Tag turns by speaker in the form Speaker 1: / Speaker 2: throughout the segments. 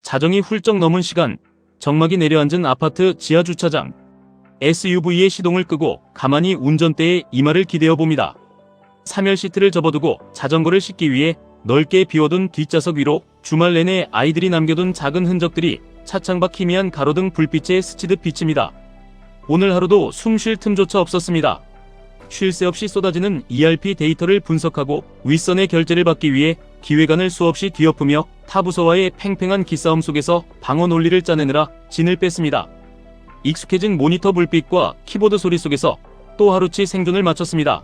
Speaker 1: 자정이 훌쩍 넘은 시간, 적막이 내려앉은 아파트 지하 주차장. SUV의 시동을 끄고 가만히 운전대에 이마를 기대어 봅니다. 3열 시트를 접어두고 자전거를 싣기 위해 넓게 비워둔 뒷좌석 위로 주말 내내 아이들이 남겨둔 작은 흔적들이 차창밖 희미한 가로등 불빛에 스치듯 비칩니다. 오늘 하루도 숨 쉴 틈조차 없었습니다. 쉴 새 없이 쏟아지는 ERP 데이터를 분석하고 윗선의 결제를 받기 위해 기획안을 수없이 뒤엎으며 타부서와의 팽팽한 기싸움 속에서 방어 논리를 짜내느라 진을 뺐습니다. 익숙해진 모니터 불빛과 키보드 소리 속에서 또 하루치 생존을 마쳤습니다.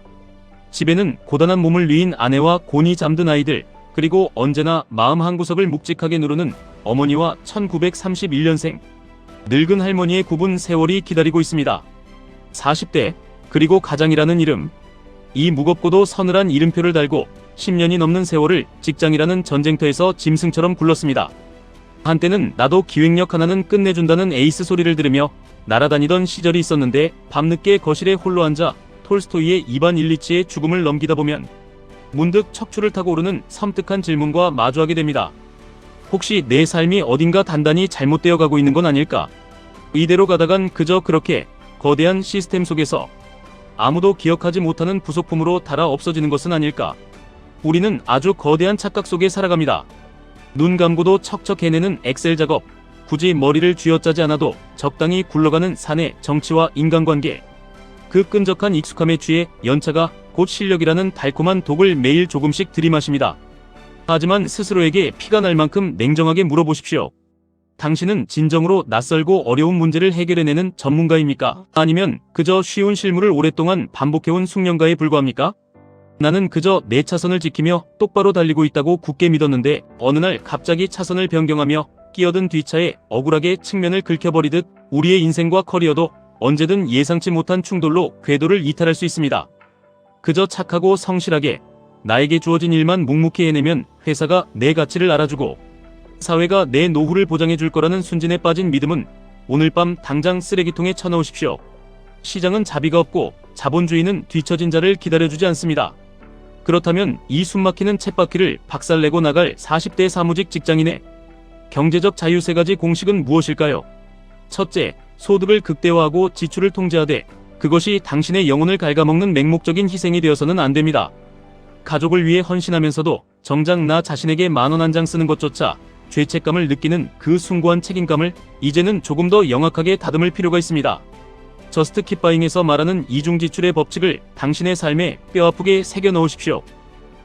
Speaker 1: 집에는 고단한 몸을 뉘인 아내와 곤히 잠든 아이들, 그리고 언제나 마음 한구석을 묵직하게 누르는 어머니와 1931년생 늙은 할머니의 굽은 세월이 기다리고 있습니다. 40대, 그리고 가장이라는 이름. 이 무겁고도 서늘한 이름표를 달고 10년이 넘는 세월을 직장이라는 전쟁터에서 짐승처럼 굴렀습니다. 한때는 나도 기획력 하나는 끝내준다는 에이스 소리를 들으며 날아다니던 시절이 있었는데, 밤늦게 거실에 홀로 앉아 톨스토이의 이반 일리치의 죽음을 넘기다 보면 문득 척추를 타고 오르는 섬뜩한 질문과 마주하게 됩니다. 혹시 내 삶이 어딘가 단단히 잘못되어 가고 있는 건 아닐까? 이대로 가다간 그저 그렇게 거대한 시스템 속에서 아무도 기억하지 못하는 부속품으로 닳아 없어지는 것은 아닐까? 우리는 아주 거대한 착각 속에 살아갑니다. 눈 감고도 척척 해내는 엑셀 작업, 굳이 머리를 쥐어짜지 않아도 적당히 굴러가는 사내 정치와 인간관계, 그 끈적한 익숙함에 취해 연차가 곧 실력이라는 달콤한 독을 매일 조금씩 들이마십니다. 하지만 스스로에게 피가 날 만큼 냉정하게 물어보십시오. 당신은 진정으로 낯설고 어려운 문제를 해결해내는 전문가입니까? 아니면 그저 쉬운 실무를 오랫동안 반복해온 숙련가에 불과합니까? 나는 그저 내 차선을 지키며 똑바로 달리고 있다고 굳게 믿었는데, 어느 날 갑자기 차선을 변경하며 끼어든 뒷차에 억울하게 측면을 긁혀버리듯 우리의 인생과 커리어도 언제든 예상치 못한 충돌로 궤도를 이탈할 수 있습니다. 그저 착하고 성실하게 나에게 주어진 일만 묵묵히 해내면 회사가 내 가치를 알아주고 사회가 내 노후를 보장해줄 거라는 순진에 빠진 믿음은 오늘 밤 당장 쓰레기통에 쳐넣으십시오. 시장은 자비가 없고 자본주의는 뒤처진 자를 기다려주지 않습니다. 그렇다면 이 숨막히는 쳇바퀴를 박살내고 나갈 40대 사무직 직장인의 경제적 자유 세 가지 공식은 무엇일까요? 첫째, 소득을 극대화하고 지출을 통제하되 그것이 당신의 영혼을 갉아먹는 맹목적인 희생이 되어서는 안 됩니다. 가족을 위해 헌신하면서도 정작 나 자신에게 10,000원 한 장 쓰는 것조차 죄책감을 느끼는 그 숭고한 책임감을 이제는 조금 더 영악하게 다듬을 필요가 있습니다. 저스트 킵바잉에서 말하는 이중지출의 법칙을 당신의 삶에 뼈아프게 새겨 넣으십시오.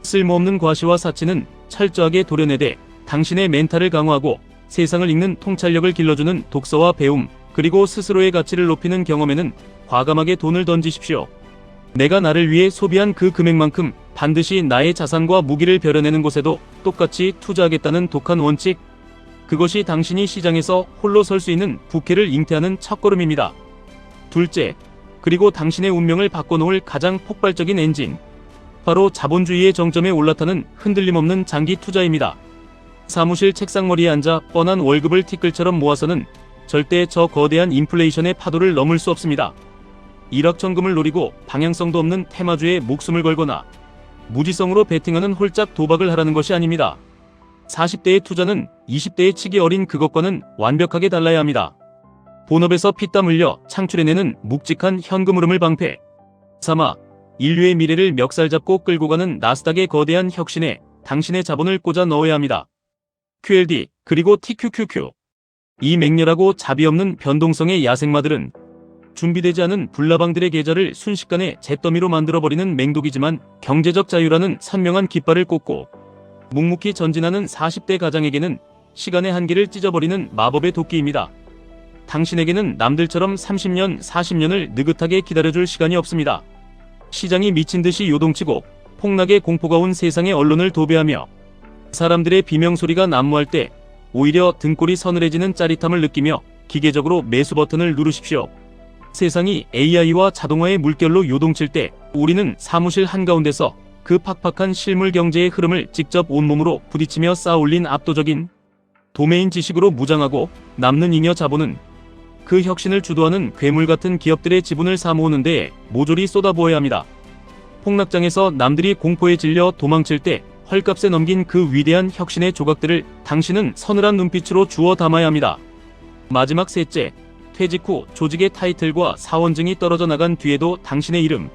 Speaker 1: 쓸모없는 과시와 사치는 철저하게 도려내되 당신의 멘탈을 강화하고 세상을 읽는 통찰력을 길러주는 독서와 배움, 그리고 스스로의 가치를 높이는 경험에는 과감하게 돈을 던지십시오. 내가 나를 위해 소비한 그 금액만큼 반드시 나의 자산과 무기를 벼려내는 곳에도 똑같이 투자하겠다는 독한 원칙. 그것이 당신이 시장에서 홀로 설 수 있는 부캐를 잉태하는 첫걸음입니다. 둘째, 그리고 당신의 운명을 바꿔놓을 가장 폭발적인 엔진. 바로 자본주의의 정점에 올라타는 흔들림 없는 장기 투자입니다. 사무실 책상머리에 앉아 뻔한 월급을 티끌처럼 모아서는 절대 저 거대한 인플레이션의 파도를 넘을 수 없습니다. 일확천금을 노리고 방향성도 없는 테마주에 목숨을 걸거나 무지성으로 베팅하는 홀짝 도박을 하라는 것이 아닙니다. 40대의 투자는 20대의 치기 어린 그것과는 완벽하게 달라야 합니다. 본업에서 피땀 흘려 창출해내는 묵직한 현금 흐름을 방패 삼아 인류의 미래를 멱살 잡고 끌고 가는 나스닥의 거대한 혁신에 당신의 자본을 꽂아 넣어야 합니다. QLD, 그리고 TQQQ. 이 맹렬하고 자비 없는 변동성의 야생마들은 준비되지 않은 불나방들의 계좌를 순식간에 잿더미로 만들어버리는 맹독이지만, 경제적 자유라는 선명한 깃발을 꽂고 묵묵히 전진하는 40대 가장에게는 시간의 한계를 찢어버리는 마법의 도끼입니다. 당신에게는 남들처럼 30년, 40년을 느긋하게 기다려줄 시간이 없습니다. 시장이 미친듯이 요동치고 폭락의 공포가 온 세상의 언론을 도배하며 사람들의 비명소리가 난무할 때 오히려 등골이 서늘해지는 짜릿함을 느끼며 기계적으로 매수 버튼을 누르십시오. 세상이 AI와 자동화의 물결로 요동칠 때 우리는 사무실 한가운데서 그 팍팍한 실물 경제의 흐름을 직접 온몸으로 부딪히며 쌓아올린 압도적인 도메인 지식으로 무장하고, 남는 잉여 자본은 그 혁신을 주도하는 괴물 같은 기업들의 지분을 사모으는 데에 모조리 쏟아부어야 합니다. 폭락장에서 남들이 공포에 질려 도망칠 때 헐값에 넘긴 그 위대한 혁신의 조각들을 당신은 서늘한 눈빛으로 주워 담아야 합니다. 마지막 셋째, 퇴직 후 조직의 타이틀과 사원증이 떨어져 나간 뒤에도 당신의 이름,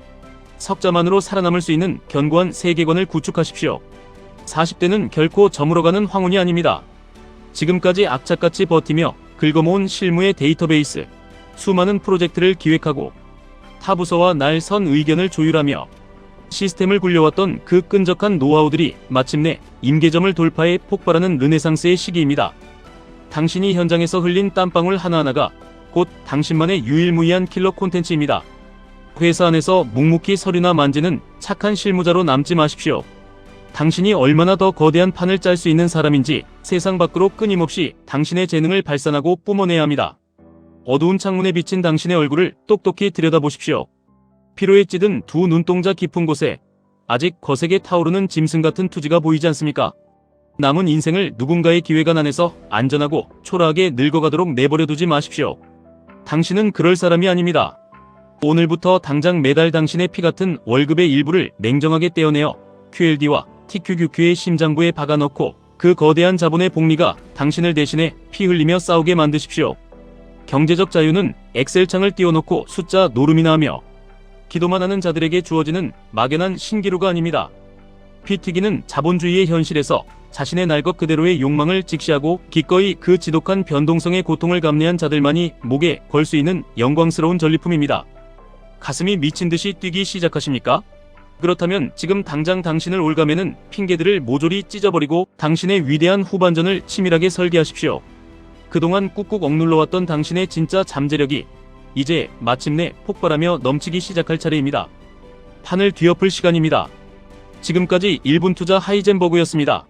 Speaker 1: 석자만으로 살아남을 수 있는 견고한 세계관을 구축하십시오. 40대는 결코 저물어가는 황혼이 아닙니다. 지금까지 악착같이 버티며 긁어모은 실무의 데이터베이스, 수많은 프로젝트를 기획하고 타 부서와 날 선 의견을 조율하며 시스템을 굴려왔던 그 끈적한 노하우들이 마침내 임계점을 돌파해 폭발하는 르네상스의 시기입니다. 당신이 현장에서 흘린 땀방울 하나하나가 곧 당신만의 유일무이한 킬러 콘텐츠입니다. 회사 안에서 묵묵히 서류나 만지는 착한 실무자로 남지 마십시오. 당신이 얼마나 더 거대한 판을 짤 수 있는 사람인지 세상 밖으로 끊임없이 당신의 재능을 발산하고 뿜어내야 합니다. 어두운 창문에 비친 당신의 얼굴을 똑똑히 들여다보십시오. 피로에 찌든 두 눈동자 깊은 곳에 아직 거세게 타오르는 짐승 같은 투지가 보이지 않습니까? 남은 인생을 누군가의 기회관 안에서 안전하고 초라하게 늙어가도록 내버려 두지 마십시오. 당신은 그럴 사람이 아닙니다. 오늘부터 당장 매달 당신의 피 같은 월급의 일부를 냉정하게 떼어내어 QLD와 TQQQ의 심장부에 박아넣고 그 거대한 자본의 복리가 당신을 대신해 피 흘리며 싸우게 만드십시오. 경제적 자유는 엑셀창을 띄워놓고 숫자 노름이나 하며 기도만 하는 자들에게 주어지는 막연한 신기루가 아닙니다. 피 튀기는 자본주의의 현실에서 자신의 날 것 그대로의 욕망을 직시하고 기꺼이 그 지독한 변동성의 고통을 감내한 자들만이 목에 걸 수 있는 영광스러운 전리품입니다. 가슴이 미친 듯이 뛰기 시작하십니까? 그렇다면 지금 당장 당신을 올가매는 핑계들을 모조리 찢어버리고 당신의 위대한 후반전을 치밀하게 설계하십시오. 그동안 꾹꾹 억눌러왔던 당신의 진짜 잠재력이 이제 마침내 폭발하며 넘치기 시작할 차례입니다. 판을 뒤엎을 시간입니다. 지금까지 1분 투자 하이젠버그였습니다.